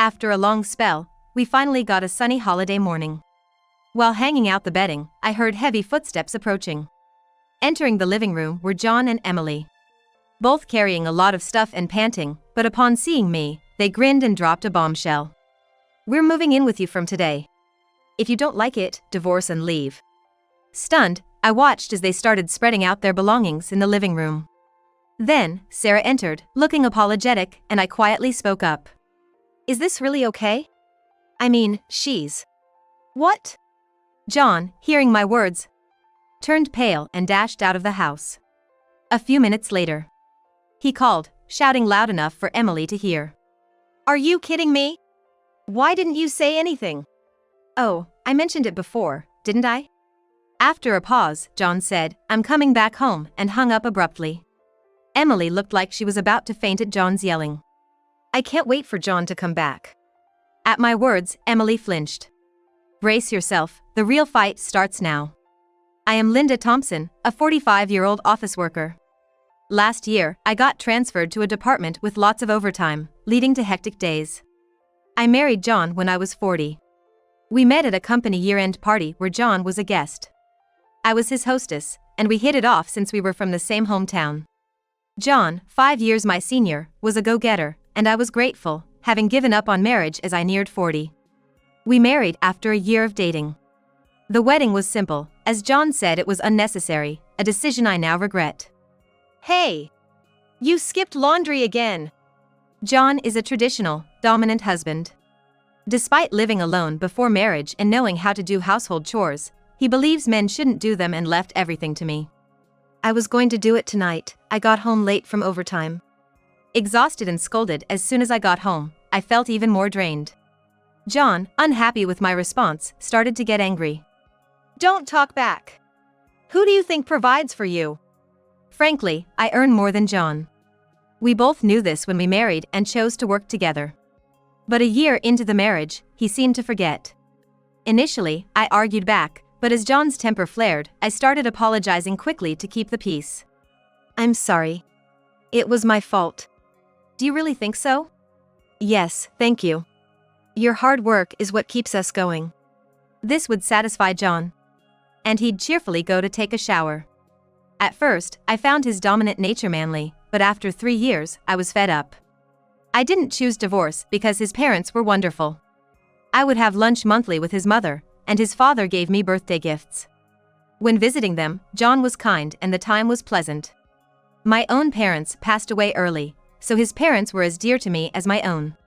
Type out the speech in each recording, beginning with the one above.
After a long spell, we finally got a sunny holiday morning. While hanging out the bedding, I heard heavy footsteps approaching. Entering the living room were John and Emily. Both carrying a lot of stuff and panting, but upon seeing me, they grinned and dropped a bombshell. "We're moving in with you from today. If you don't like it, divorce and leave." Stunned, I watched as they started spreading out their belongings in the living room. Then, Sarah entered, looking apologetic, and I quietly spoke up. "Is this really okay? I mean, she's..." "What?" John, hearing my words, turned pale and dashed out of the house. A few minutes later, he called, shouting loud enough for Emily to hear. "Are you kidding me? Why didn't you say anything?" "Oh, I mentioned it before, didn't I?" After a pause, John said, "I'm coming back home," and hung up abruptly. Emily looked like she was about to faint at John's yelling. "I can't wait for John to come back." At my words, Emily flinched. "Brace yourself, the real fight starts now. I am Linda Thompson, a 45-year-old office worker. Last year, I got transferred to a department with lots of overtime, leading to hectic days. I married John when I was 40. We met at a company year-end party where John was a guest. I was his hostess, and we hit it off since we were from the same hometown. John, 5 years my senior, was a go-getter, and I was grateful, having given up on marriage as I neared 40. We married after a year of dating. The wedding was simple, as John said it was unnecessary, a decision I now regret. "Hey! You skipped laundry again!" John is a traditional, dominant husband. Despite living alone before marriage and knowing how to do household chores, he believes men shouldn't do them and left everything to me. "I was going to do it tonight, I got home late from overtime." Exhausted and scolded as soon as I got home, I felt even more drained. John, unhappy with my response, started to get angry. "Don't talk back. Who do you think provides for you?" Frankly, I earn more than John. We both knew this when we married and chose to work together. But a year into the marriage, he seemed to forget. Initially, I argued back, but as John's temper flared, I started apologizing quickly to keep the peace. "I'm sorry. It was my fault." "Do you really think so?" "Yes, thank you. Your hard work is what keeps us going." This would satisfy John. And he'd cheerfully go to take a shower. At first, I found his dominant nature manly, but after 3 years, I was fed up. I didn't choose divorce because his parents were wonderful. I would have lunch monthly with his mother, and his father gave me birthday gifts. When visiting them, John was kind and the time was pleasant. My own parents passed away early, so his parents were as dear to me as my own.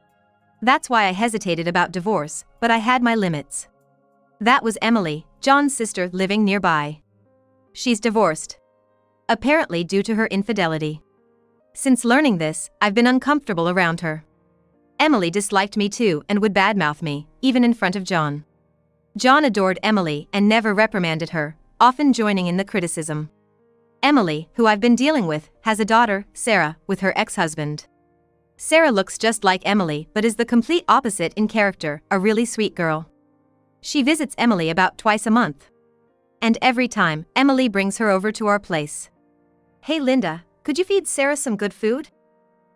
That's why I hesitated about divorce, but I had my limits. That was Emily, John's sister, living nearby. She's divorced. Apparently due to her infidelity. Since learning this, I've been uncomfortable around her. Emily disliked me too and would badmouth me, even in front of John. John adored Emily and never reprimanded her, often joining in the criticism. Emily, who I've been dealing with, has a daughter, Sarah, with her ex-husband. Sarah looks just like Emily but is the complete opposite in character, a really sweet girl. She visits Emily about twice a month. And every time, Emily brings her over to our place. "Hey Linda, could you feed Sarah some good food?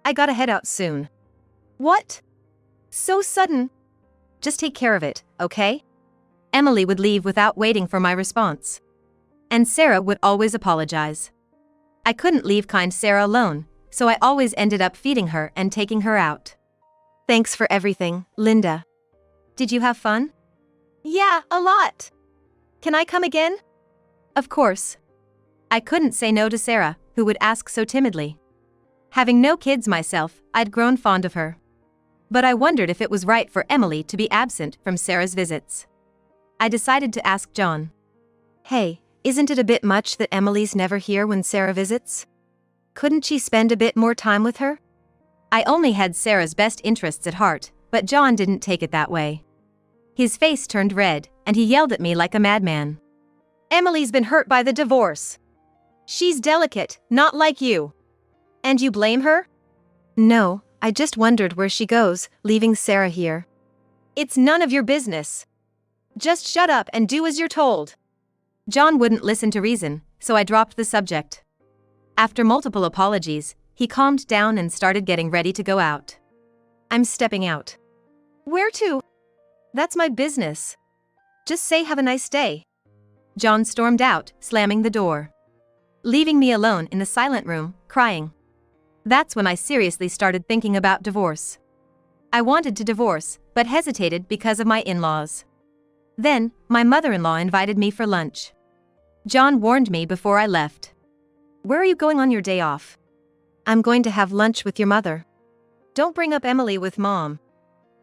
I gotta head out soon." "What? So sudden?" "Just take care of it, okay?" Emily would leave without waiting for my response. And Sarah would always apologize. I couldn't leave kind Sarah alone, so I always ended up feeding her and taking her out. "Thanks for everything, Linda." "Did you have fun?" "Yeah, a lot. Can I come again?" "Of course." I couldn't say no to Sarah, who would ask so timidly. Having no kids myself, I'd grown fond of her. But I wondered if it was right for Emily to be absent from Sarah's visits. I decided to ask John. "Hey, isn't it a bit much that Emily's never here when Sarah visits? Couldn't she spend a bit more time with her?" I only had Sarah's best interests at heart, but John didn't take it that way. His face turned red, and he yelled at me like a madman. "Emily's been hurt by the divorce. She's delicate, not like you. And you blame her?" "No, I just wondered where she goes, leaving Sarah here." "It's none of your business. Just shut up and do as you're told." John wouldn't listen to reason, so I dropped the subject. After multiple apologies, he calmed down and started getting ready to go out. "I'm stepping out. Where to? That's my business. Just say have a nice day. John stormed out, slamming the door, leaving me alone in the silent room, crying. That's when I seriously started thinking about divorce. I wanted to divorce, but hesitated because of my in-laws. Then, my mother-in-law invited me for lunch. John warned me before I left. Where are you going on your day off? I'm going to have lunch with your mother. Don't bring up Emily with Mom.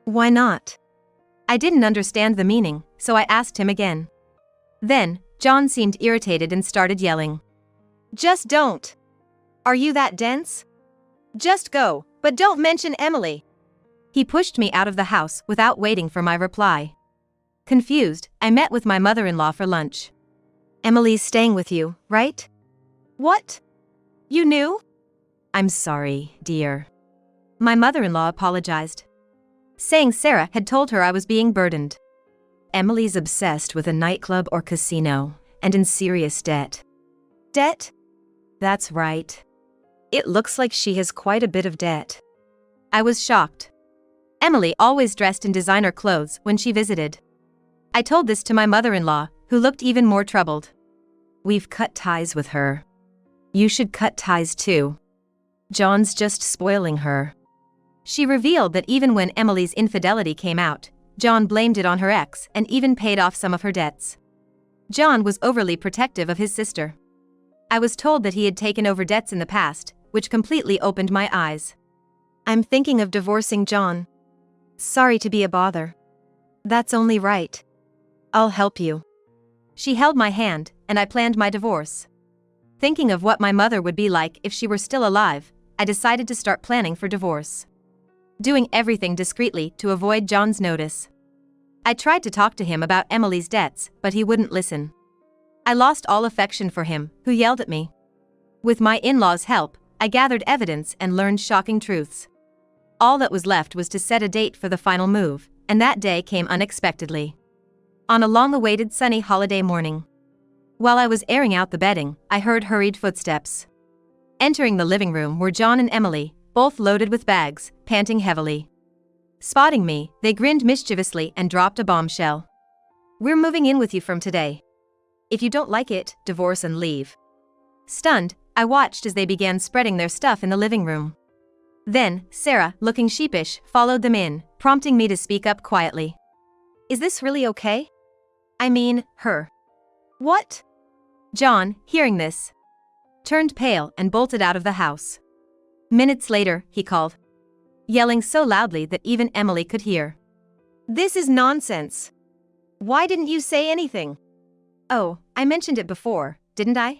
Why not? I didn't understand the meaning, so I asked him again. Then, John seemed irritated and started yelling. Just don't. Are you that dense? Just go, but don't mention Emily. He pushed me out of the house without waiting for my reply. Confused, I met with my mother-in-law for lunch. Emily's staying with you, right? What? You knew? I'm sorry, dear. My mother-in-law apologized, saying Sarah had told her I was being burdened. Emily's obsessed with a nightclub or casino, and in serious debt. Debt? That's right. It looks like she has quite a bit of debt. I was shocked. Emily always dressed in designer clothes when she visited. I told this to my mother-in-law, who looked even more troubled. We've cut ties with her. You should cut ties too. John's just spoiling her. She revealed that even when Emily's infidelity came out, John blamed it on her ex and even paid off some of her debts. John was overly protective of his sister. I was told that he had taken over debts in the past, which completely opened my eyes. I'm thinking of divorcing John. Sorry to be a bother. That's only right. I'll help you. She held my hand, and I planned my divorce. Thinking of what my mother would be like if she were still alive, I decided to start planning for divorce. Doing everything discreetly to avoid John's notice. I tried to talk to him about Emily's debts, but he wouldn't listen. I lost all affection for him, who yelled at me. With my in-laws' help, I gathered evidence and learned shocking truths. All that was left was to set a date for the final move, and that day came unexpectedly. On a long-awaited sunny holiday morning. While I was airing out the bedding, I heard hurried footsteps. Entering the living room were John and Emily, both loaded with bags, panting heavily. Spotting me, they grinned mischievously and dropped a bombshell. We're moving in with you from today. If you don't like it, divorce and leave. Stunned, I watched as they began spreading their stuff in the living room. Then, Sarah, looking sheepish, followed them in, prompting me to speak up quietly. Is this really okay? I mean, her. What? John, hearing this, turned pale and bolted out of the house. Minutes later, he called, yelling so loudly that even Emily could hear. This is nonsense. Why didn't you say anything? Oh, I mentioned it before, didn't I?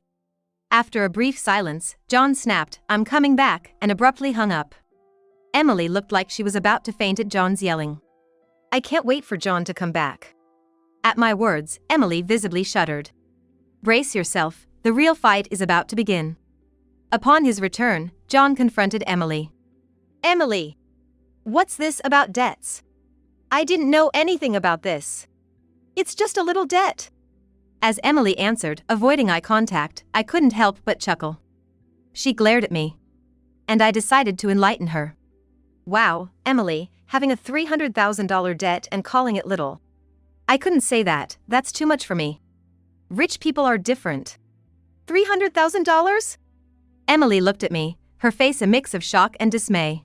After a brief silence, John snapped, I'm coming back, and abruptly hung up. Emily looked like she was about to faint at John's yelling. I can't wait for John to come back. At my words, Emily visibly shuddered. Brace yourself, the real fight is about to begin. Upon his return, John confronted Emily. Emily! What's this about debts? I didn't know anything about this. It's just a little debt. As Emily answered, avoiding eye contact, I couldn't help but chuckle. She glared at me. And I decided to enlighten her. Wow, Emily, having a $300,000 debt and calling it little. I couldn't say that, that's too much for me. Rich people are different. $300,000? Emily looked at me, her face a mix of shock and dismay.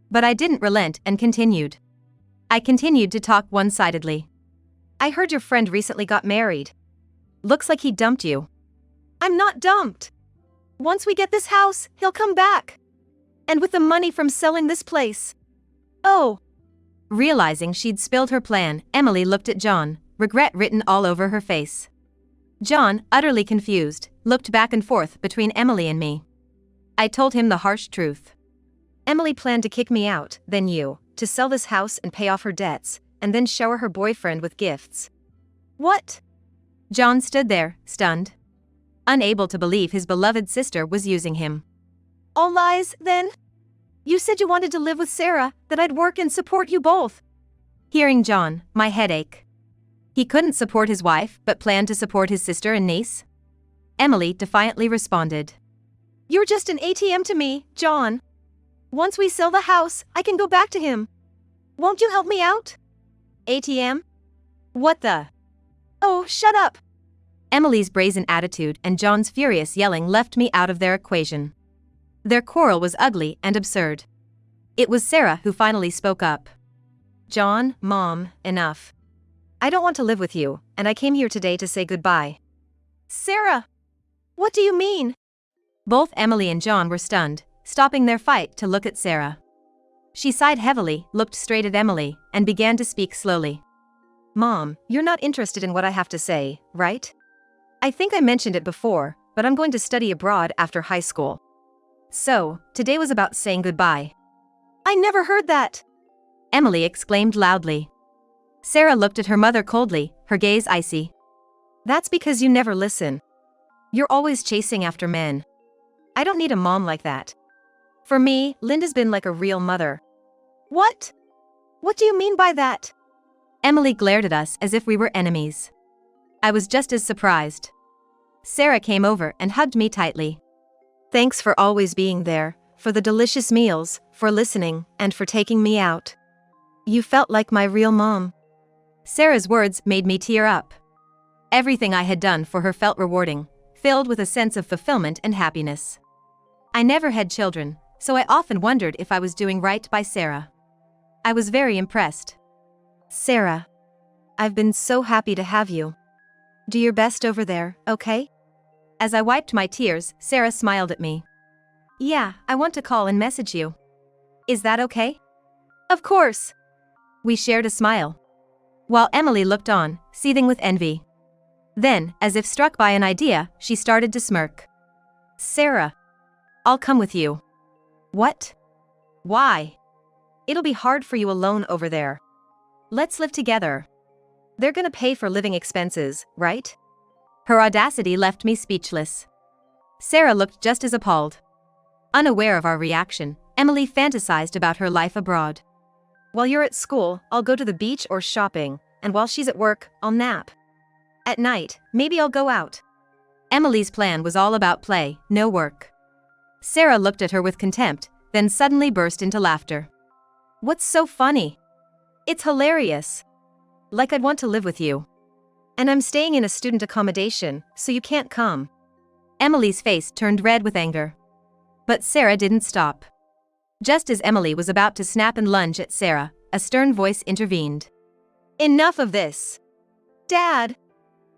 But I didn't relent and continued. I continued to talk one-sidedly. I heard your friend recently got married. Looks like he dumped you. I'm not dumped. Once we get this house, he'll come back. And with the money from selling this place. Oh. Realizing she'd spilled her plan, Emily looked at John, regret written all over her face. John, utterly confused, looked back and forth between Emily and me. I told him the harsh truth. Emily planned to kick me out, then you, to sell this house and pay off her debts, and then shower her boyfriend with gifts. What? John stood there, stunned. Unable to believe his beloved sister was using him. All lies, then? You said you wanted to live with Sarah, that I'd work and support you both. Hearing John, my head ached. He couldn't support his wife, but planned to support his sister and niece? Emily defiantly responded. You're just an ATM to me, John. Once we sell the house, I can go back to him. Won't you help me out? ATM? What the? Oh, shut up! Emily's brazen attitude and John's furious yelling left me out of their equation. Their quarrel was ugly and absurd. It was Sarah who finally spoke up. John, Mom, enough. I don't want to live with you, and I came here today to say goodbye. Sarah! What do you mean? Both Emily and John were stunned, stopping their fight to look at Sarah. She sighed heavily, looked straight at Emily, and began to speak slowly. Mom, you're not interested in what I have to say, right? I think I mentioned it before, but I'm going to study abroad after high school. So, today was about saying goodbye. I never heard that! Emily exclaimed loudly. Sarah looked at her mother coldly, her gaze icy. That's because you never listen. You're always chasing after men. I don't need a mom like that. For me, Linda's been like a real mother. What? What do you mean by that? Emily glared at us as if we were enemies. I was just as surprised. Sarah came over and hugged me tightly. Thanks for always being there, for the delicious meals, for listening, and for taking me out. You felt like my real mom. Sarah's words made me tear up. Everything I had done for her felt rewarding, filled with a sense of fulfillment and happiness. I never had children, so I often wondered if I was doing right by Sarah. I was very impressed. Sarah, I've been so happy to have you. Do your best over there, okay? As I wiped my tears, Sarah smiled at me. Yeah, I want to call and message you. Is that okay? Of course. We shared a smile. While Emily looked on, seething with envy. Then, as if struck by an idea, she started to smirk. Sarah. I'll come with you. What? Why? It'll be hard for you alone over there. Let's live together. They're gonna pay for living expenses, right? Her audacity left me speechless. Sarah looked just as appalled. Unaware of our reaction, Emily fantasized about her life abroad. While you're at school, I'll go to the beach or shopping, and while she's at work, I'll nap. At night, maybe I'll go out. Emily's plan was all about play, no work. Sarah looked at her with contempt, then suddenly burst into laughter. What's so funny? It's hilarious. Like I'd want to live with you. And I'm staying in a student accommodation, so you can't come. Emily's face turned red with anger. But Sarah didn't stop. Just as Emily was about to snap and lunge at Sarah, a stern voice intervened. Enough of this. Dad!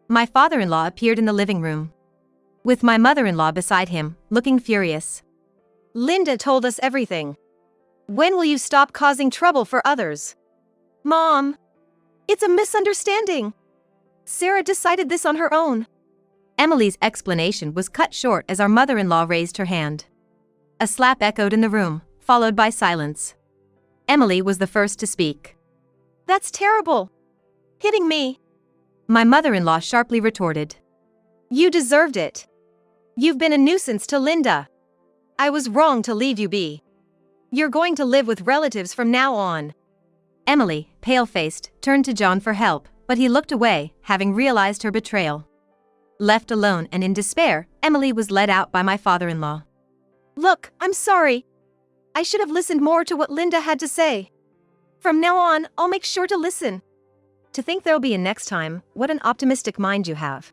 My father-in-law appeared in the living room. With my mother-in-law beside him, looking furious. Linda told us everything. When will you stop causing trouble for others? Mom! It's a misunderstanding. Sarah decided this on her own. Emily's explanation was cut short as our mother-in-law raised her hand. A slap echoed in the room, followed by silence. Emily was the first to speak. That's terrible. Hitting me. My mother-in-law sharply retorted. You deserved it. You've been a nuisance to Linda. I was wrong to leave you be. You're going to live with relatives from now on. Emily, pale-faced, turned to John for help, but he looked away, having realized her betrayal. Left alone and in despair, Emily was led out by my father-in-law. Look, I'm sorry. I should have listened more to what Linda had to say. From now on, I'll make sure to listen. To think there'll be a next time, what an optimistic mind you have.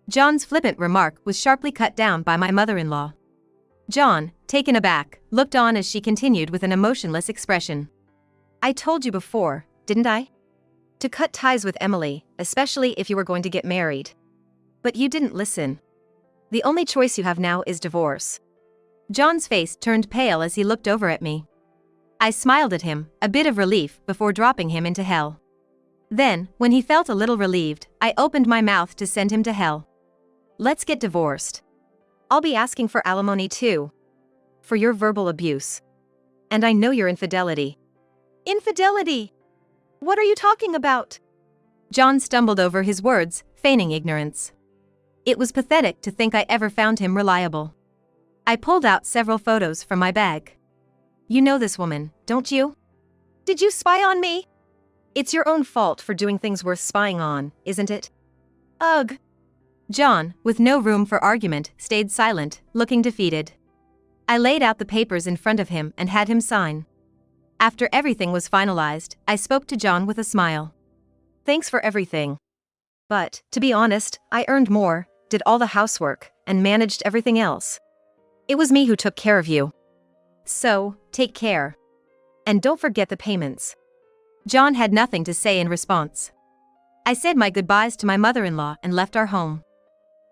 John's flippant remark was sharply cut down by my mother-in-law. John, taken aback, looked on as she continued with an emotionless expression. I told you before, didn't I? To cut ties with Emily, especially if you were going to get married. But you didn't listen. The only choice you have now is divorce. John's face turned pale as he looked over at me. I smiled at him, a bit of relief before dropping him into hell. Then, when he felt a little relieved, I opened my mouth to send him to hell. Let's get divorced. I'll be asking for alimony too. For your verbal abuse. And I know your infidelity. Infidelity? What are you talking about? John stumbled over his words, feigning ignorance. It was pathetic to think I ever found him reliable. I pulled out several photos from my bag. You know this woman, don't you? Did you spy on me? It's your own fault for doing things worth spying on, isn't it? Ugh. John, with no room for argument, stayed silent, looking defeated. I laid out the papers in front of him and had him sign. After everything was finalized, I spoke to John with a smile. Thanks for everything. But, to be honest, I earned more, did all the housework, and managed everything else. It was me who took care of you. So, take care. And don't forget the payments. John had nothing to say in response. I said my goodbyes to my mother-in-law and left our home.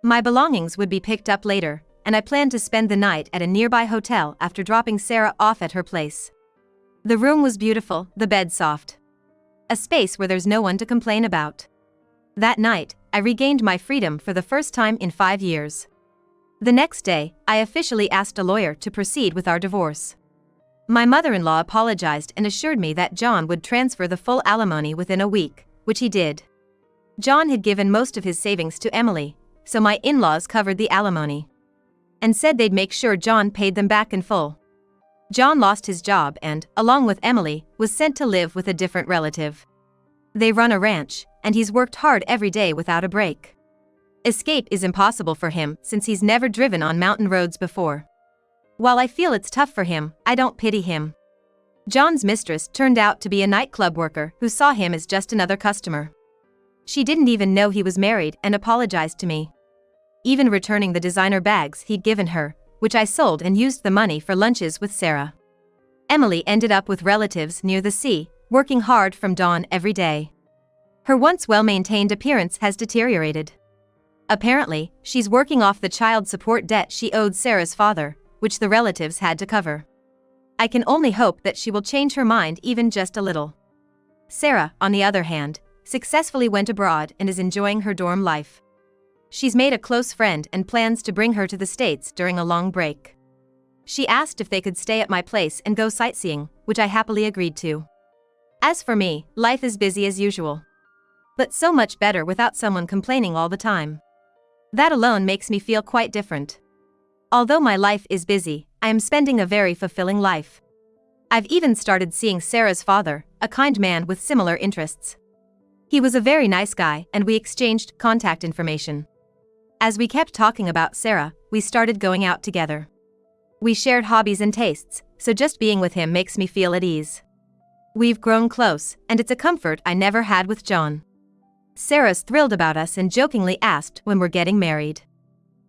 My belongings would be picked up later, and I planned to spend the night at a nearby hotel after dropping Sarah off at her place. The room was beautiful, the bed soft. A space where there's no one to complain about. That night, I regained my freedom for the first time in 5 years. The next day, I officially asked a lawyer to proceed with our divorce. My mother-in-law apologized and assured me that John would transfer the full alimony within a week, which he did. John had given most of his savings to Emily, so my in-laws covered the alimony. And said they'd make sure John paid them back in full. John lost his job and, along with Emily, was sent to live with a different relative. They run a ranch, and he's worked hard every day without a break. Escape is impossible for him since he's never driven on mountain roads before. While I feel it's tough for him, I don't pity him. John's mistress turned out to be a nightclub worker who saw him as just another customer. She didn't even know he was married and apologized to me. Even returning the designer bags he'd given her, which I sold and used the money for lunches with Sarah. Emily ended up with relatives near the sea, working hard from dawn every day. Her once well-maintained appearance has deteriorated. Apparently, she's working off the child support debt she owed Sarah's father, which the relatives had to cover. I can only hope that she will change her mind even just a little. Sarah, on the other hand, successfully went abroad and is enjoying her dorm life. She's made a close friend and plans to bring her to the States during a long break. She asked if they could stay at my place and go sightseeing, which I happily agreed to. As for me, life is busy as usual. But so much better without someone complaining all the time. That alone makes me feel quite different. Although my life is busy, I am spending a very fulfilling life. I've even started seeing Sarah's father, a kind man with similar interests. He was a very nice guy and we exchanged contact information. As we kept talking about Sarah, we started going out together. We shared hobbies and tastes, so just being with him makes me feel at ease. We've grown close, and it's a comfort I never had with John. Sarah's thrilled about us and jokingly asked when we're getting married.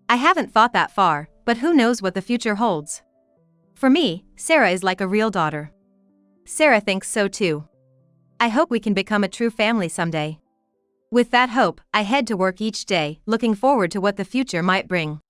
I haven't thought that far, but who knows what the future holds. For me, Sarah is like a real daughter. Sarah thinks so too. I hope we can become a true family someday. With that hope, I head to work each day, looking forward to what the future might bring.